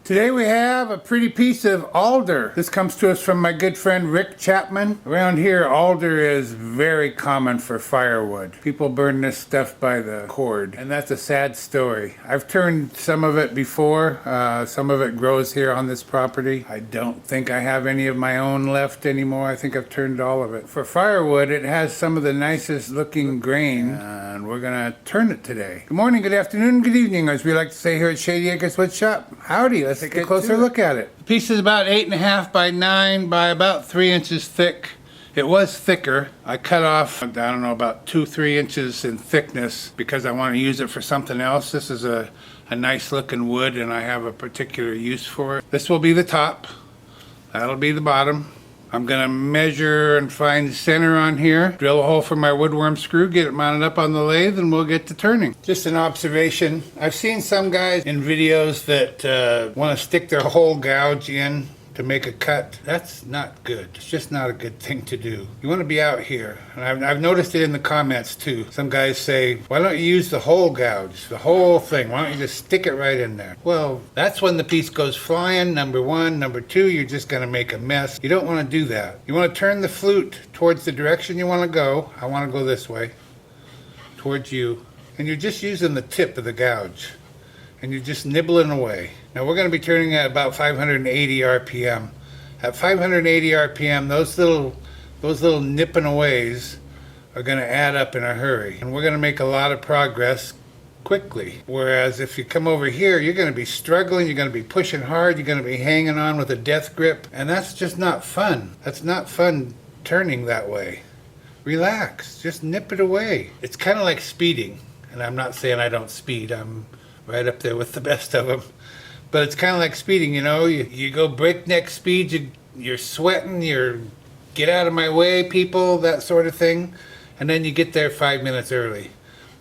Today we have a pretty piece of alder. This comes to us from my good friend Rick Chapman. Around here, alder is very common for firewood. People burn this stuff by the cord, and that's a sad story. I've turned some of it before. Some of it grows here on this property. I don't think I have any of my own left anymore. I think I've turned all of it. For firewood, it has some of the nicest looking grain, and we're gonna turn it today. Good morning, good afternoon, good evening, as we like to say here at Shady Acres Wood Shop. Howdy, let's take a closer look at it. The piece is about 8.5 by 9 by about 3 inches thick. It was thicker. I cut off, I don't know, about 2-3 inches in thickness because I want to use it for something else. This is a nice looking wood and I have a particular use for it. This will be the top. That'll be the bottom. I'm gonna measure and find center on here, drill a hole for my woodworm screw, get it mounted up on the lathe, and we'll get to turning. Just an observation. I've seen some guys in videos that want to stick their whole gouge in to make a cut. That's not good. It's just not a good thing to do. You want to be out here. And I've noticed it in the comments too. Some guys say, why don't you use the whole gouge, the whole thing? Why don't you just stick it right in there? Well, that's when the piece goes flying, number one. Number two, you're just going to make a mess. You don't want to do that. You want to turn the flute towards the direction you want to go. I want to go this way, towards you. And you're just using the tip of the gouge. And you're just nibbling away. Now we're going to be turning at about 580 RPM. At 580 RPM, those little nipping aways are going to add up in a hurry. And we're going to make a lot of progress quickly. Whereas if you come over here, you're going to be struggling, you're going to be pushing hard, you're going to be hanging on with a death grip. And that's just not fun. That's not fun turning that way. Relax, just nip it away. It's kind of like speeding. And I'm not saying I don't speed. I'm right up there with the best of them. But it's kind of like speeding, you know. You go breakneck speed, you're sweating, you're get out of my way, people, that sort of thing. And then you get there 5 minutes early.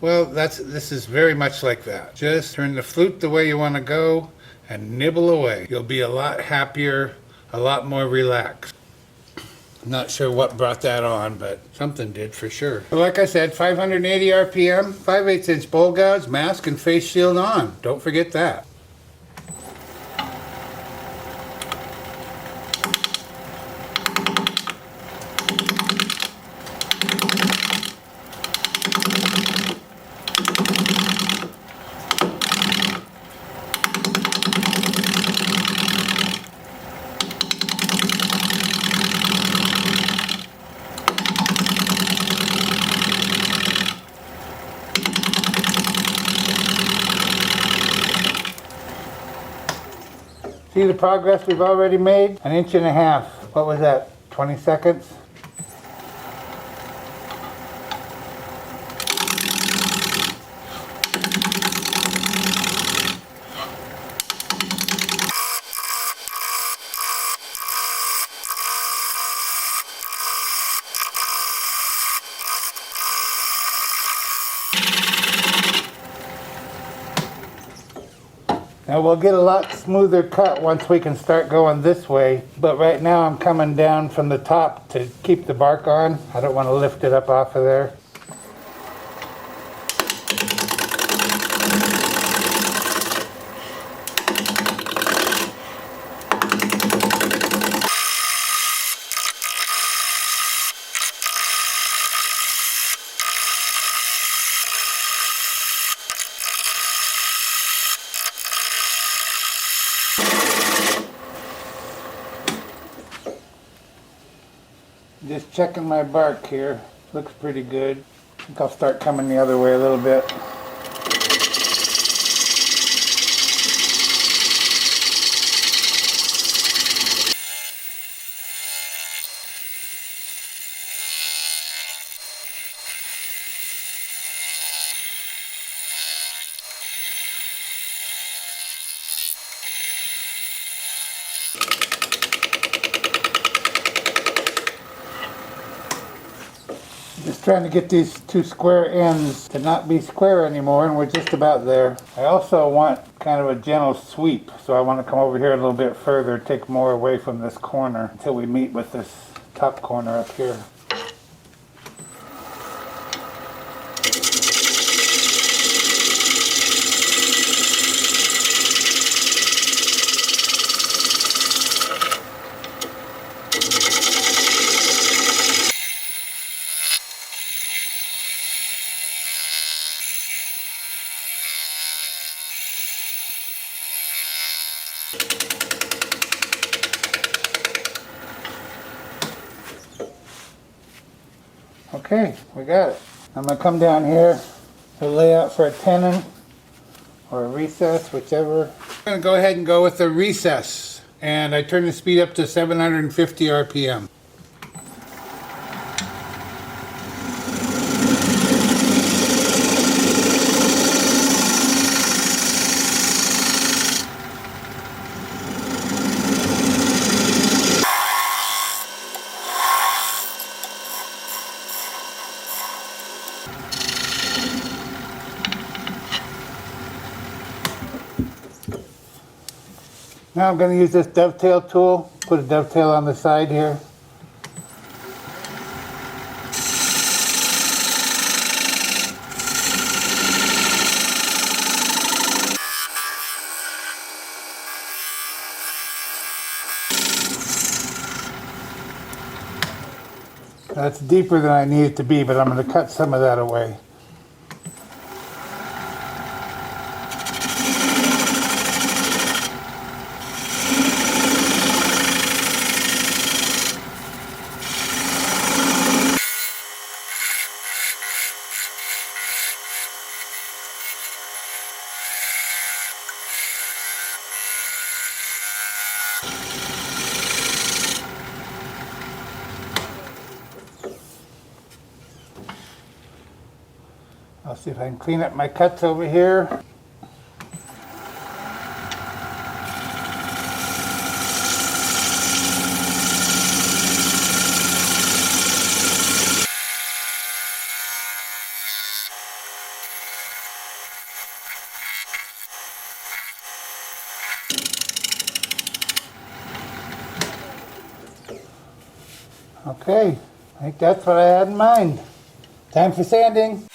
Well, this is very much like that. Just turn the flute the way you want to go and nibble away. You'll be a lot happier, a lot more relaxed. I'm not sure what brought that on, but something did for sure. But like I said, 580 RPM, 5/8 inch bowl gouge, mask and face shield on. Don't forget that. See the progress we've already made? 1.5 inches. What was that? 20 seconds? Now we'll get a lot smoother cut once we can start going this way, but right now I'm coming down from the top to keep the bark on. I don't want to lift it up off of there. Just checking my bark here. Looks pretty good. I think I'll start coming the other way a little bit. Trying to get these two square ends to not be square anymore, and we're just about there. I also want kind of a gentle sweep, so I want to come over here a little bit further, take more away from this corner until we meet with this top corner up here. Okay, we got it. I'm going to come down here to lay out for a tenon or a recess, whichever. I'm going to go ahead and go with the recess. And I turn the speed up to 750 RPM. Now I'm going to use this dovetail tool, put a dovetail on the side here. That's deeper than I need it to be, but I'm going to cut some of that away. I'll see if I can clean up my cuts over here. Okay, I think that's what I had in mind. Time for sanding.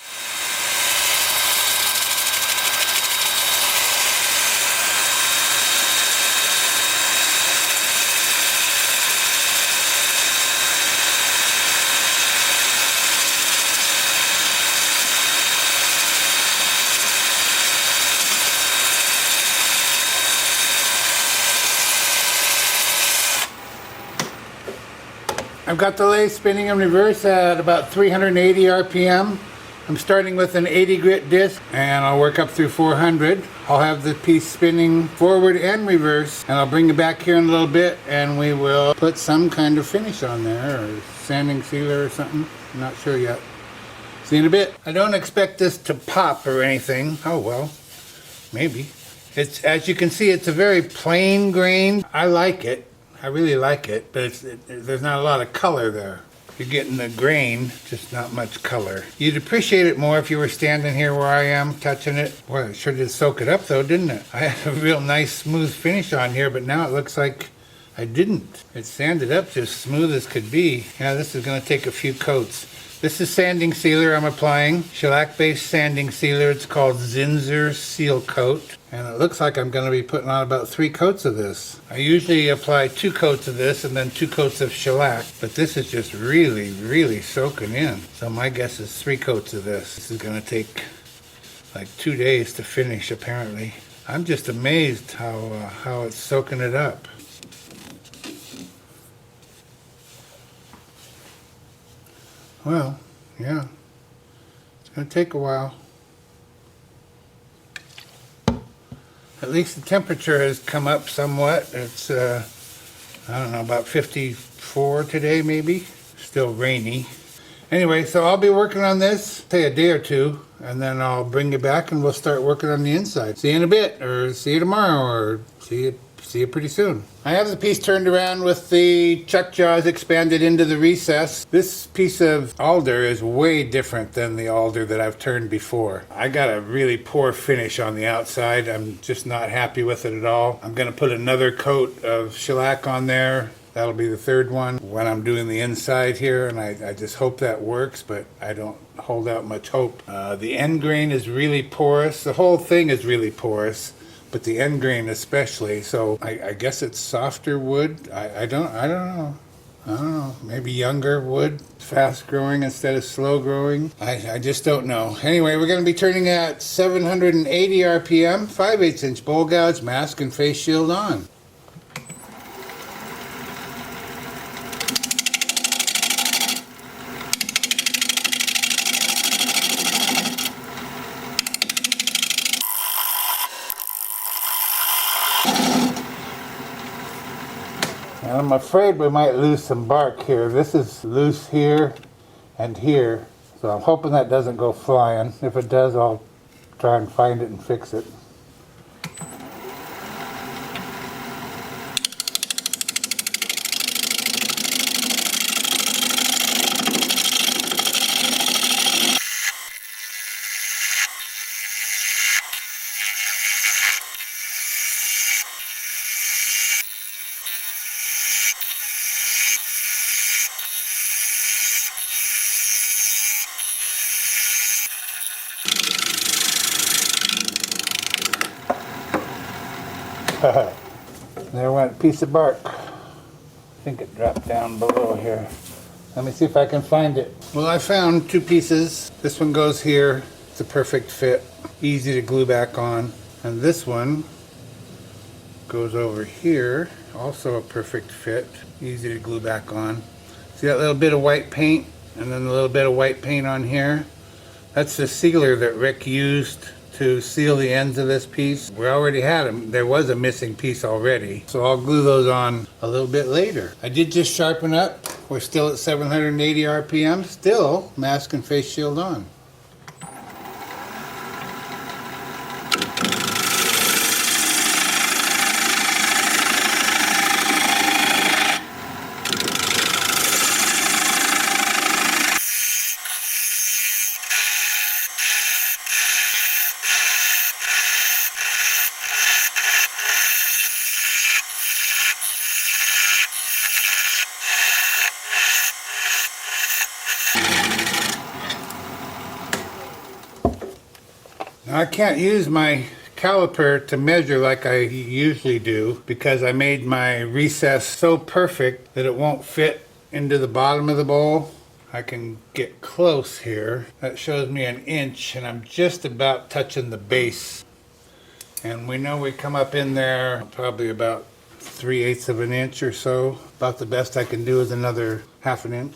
I've got the lathe spinning in reverse at about 380 RPM. I'm starting with an 80 grit disc and I'll work up through 400. I'll have the piece spinning forward and reverse, and I'll bring it back here in a little bit and we will put some kind of finish on there, or sanding sealer or something. I'm not sure yet. See you in a bit. I don't expect this to pop or anything. Oh well, maybe. It's, as you can see, it's a very plain grain. I like it. I really like it, but there's not a lot of color there. You're getting the grain, just not much color. You'd appreciate it more if you were standing here where I am, touching it. Boy, it sure did soak it up though, didn't it? I had a real nice smooth finish on here, but now it looks like I didn't. It sanded up just smooth as could be. Yeah, this is gonna take a few coats. This is sanding sealer I'm applying, shellac-based sanding sealer. It's called Zinsser Seal Coat, and it looks like I'm going to be putting on about 3 coats of this. I usually apply 2 coats of this and then 2 coats of shellac, but this is just really, really soaking in. So my guess is 3 coats of this. This is going to take like 2 days to finish, apparently. I'm just amazed how it's soaking it up. Well, yeah, it's going to take a while. At least the temperature has come up somewhat. It's, I don't know, about 54 today maybe. Still rainy. Anyway, so I'll be working on this, say a day or two, and then I'll bring you back and we'll start working on the inside. See you in a bit, or see you tomorrow, or see you pretty soon. I have the piece turned around with the chuck jaws expanded into the recess. This piece of alder is way different than the alder that I've turned before. I got a really poor finish on the outside. I'm just not happy with it at all. I'm going to put another coat of shellac on there. That'll be the 3rd one when I'm doing the inside here, and I just hope that works, but I don't hold out much hope. The end grain is really porous. The whole thing is really porous, but the end grain especially. So I guess it's softer wood. I don't know. Maybe younger wood, fast growing instead of slow growing. I just don't know. Anyway, we're going to be turning at 780 RPM, 5/8 inch bowl gouge, mask and face shield on. And I'm afraid we might lose some bark here. This is loose here and here. So I'm hoping that doesn't go flying. If it does, I'll try and find it and fix it. There went a piece of bark. I think it dropped down below here. Let me see if I can find it. Well, I found two pieces. This one goes here. It's a perfect fit. Easy to glue back on. And this one goes over here. Also a perfect fit. Easy to glue back on. See that little bit of white paint? And then a little bit of white paint on here? That's the sealer that Rick used to seal the ends of this piece. We already had them. There was a missing piece already. So I'll glue those on a little bit later. I did just sharpen up. We're still at 780 RPM. Still mask and face shield on. I can't use my caliper to measure like I usually do because I made my recess so perfect that it won't fit into the bottom of the bowl. I can get close here. That shows me 1 inch and I'm just about touching the base. And we know we come up in there probably about 3/8 of an inch or so. About the best I can do is another 1/2 inch.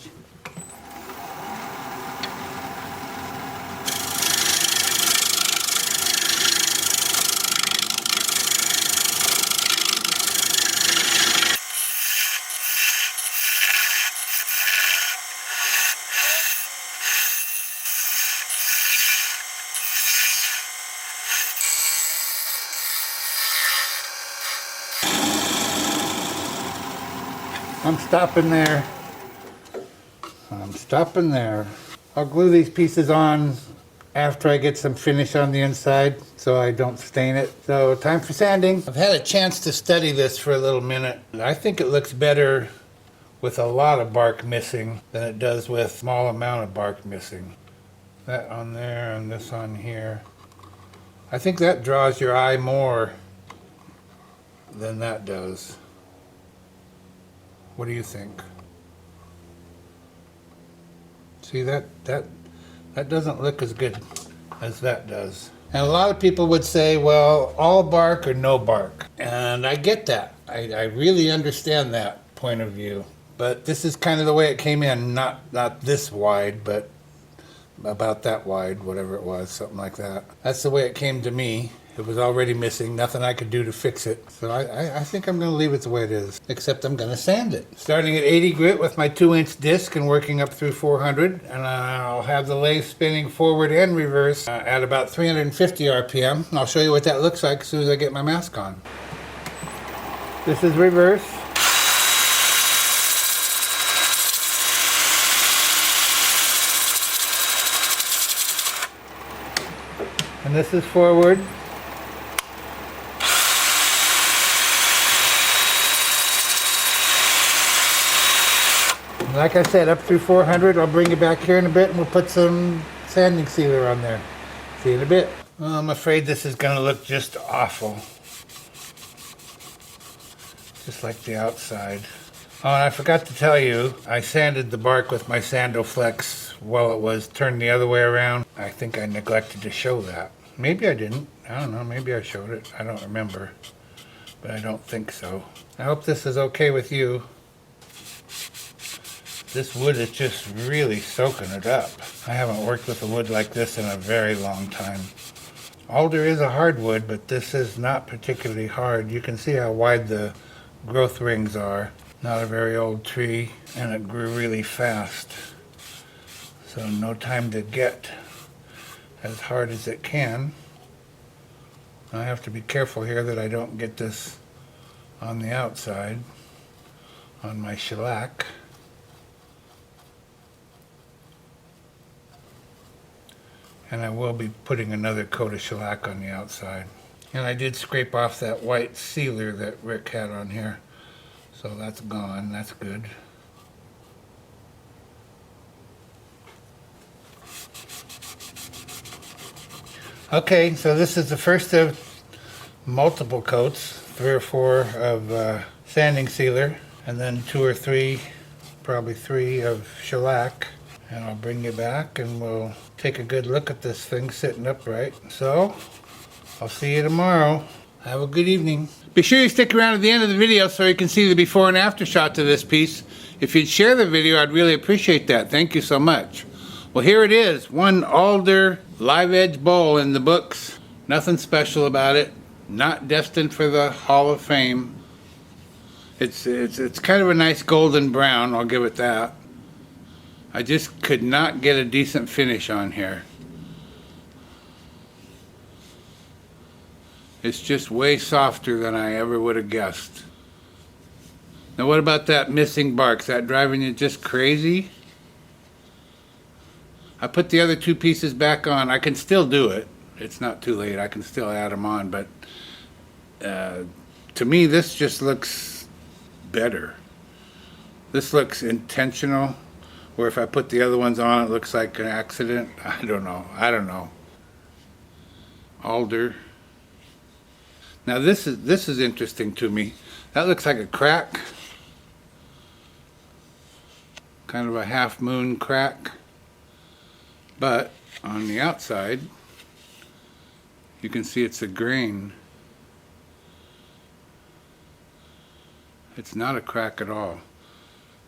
I'm stopping there. I'm stopping there. I'll glue these pieces on after I get some finish on the inside so I don't stain it. So time for sanding. I've had a chance to study this for a little minute. I think it looks better with a lot of bark missing than it does with a small amount of bark missing. That on there and this on here. I think that draws your eye more than that does. What do you think? See, that doesn't look as good as that does. And a lot of people would say, well, all bark or no bark. And I get that. I really understand that point of view. But this is kind of the way it came in, not this wide, but about that wide, whatever it was, something like that. That's the way it came to me. It was already missing, nothing I could do to fix it. So I think I'm going to leave it the way it is, except I'm going to sand it. Starting at 80 grit with my 2-inch disc and working up through 400. And I'll have the lathe spinning forward and reverse at about 350 RPM. And I'll show you what that looks like as soon as I get my mask on. This is reverse. And this is forward. Like I said, up through 400, I'll bring you back here in a bit and we'll put some sanding sealer on there. See you in a bit. Well, I'm afraid this is going to look just awful. Just like the outside. Oh, and I forgot to tell you, I sanded the bark with my Sandoflex while it was turned the other way around. I think I neglected to show that. Maybe I didn't. I don't know. Maybe I showed it. I don't remember. But I don't think so. I hope this is okay with you. This wood is just really soaking it up. I haven't worked with a wood like this in a very long time. Alder is a hardwood, but this is not particularly hard. You can see how wide the growth rings are. Not a very old tree, and it grew really fast. So no time to get as hard as it can. I have to be careful here that I don't get this on the outside, on my shellac. And I will be putting another coat of shellac on the outside. And I did scrape off that white sealer that Rick had on here. So that's gone, that's good. Okay, so this is the first of multiple coats, 3 or 4 of sanding sealer, and then 2 or 3, probably 3 of shellac. And I'll bring you back and we'll take a good look at this thing sitting upright. So, I'll see you tomorrow. Have a good evening. Be sure you stick around at the end of the video so you can see the before and after shots of this piece. If you'd share the video, I'd really appreciate that. Thank you so much. Well, here it is, one Alder live edge bowl in the books. Nothing special about it. Not destined for the Hall of Fame. It's kind of a nice golden brown, I'll give it that. I just could not get a decent finish on here. It's just way softer than I ever would have guessed. Now what about that missing bark? Is that driving you just crazy? I put the other 2 pieces back on. I can still do it. It's not too late. I can still add them on, but to me this just looks better. This looks intentional, where if I put the other ones on it looks like an accident. I don't know. Alder. Now this is interesting to me. That looks like a crack. Kind of a half moon crack. But on the outside, you can see it's a grain. It's not a crack at all.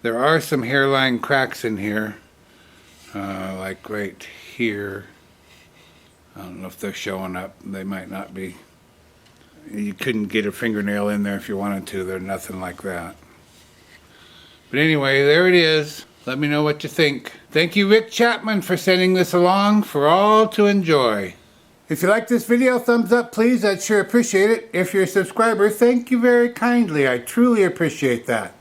There are some hairline cracks in here, like right here. I don't know if they're showing up. They might not be. You couldn't get a fingernail in there if you wanted to. They're nothing like that. But anyway, there it is. Let me know what you think. Thank you, Rick Chapman, for sending this along for all to enjoy. If you like this video, thumbs up please. I'd sure appreciate it. If you're a subscriber, thank you very kindly. I truly appreciate that.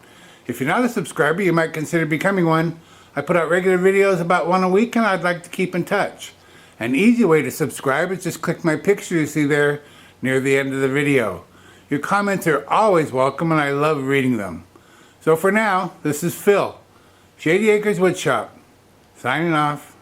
If you're not a subscriber, you might consider becoming one. I put out regular videos about 1 a week, and I'd like to keep in touch. An easy way to subscribe is just click my picture you see there near the end of the video. Your comments are always welcome, and I love reading them. So for now, this is Phil, Shady Acres Woodshop, signing off.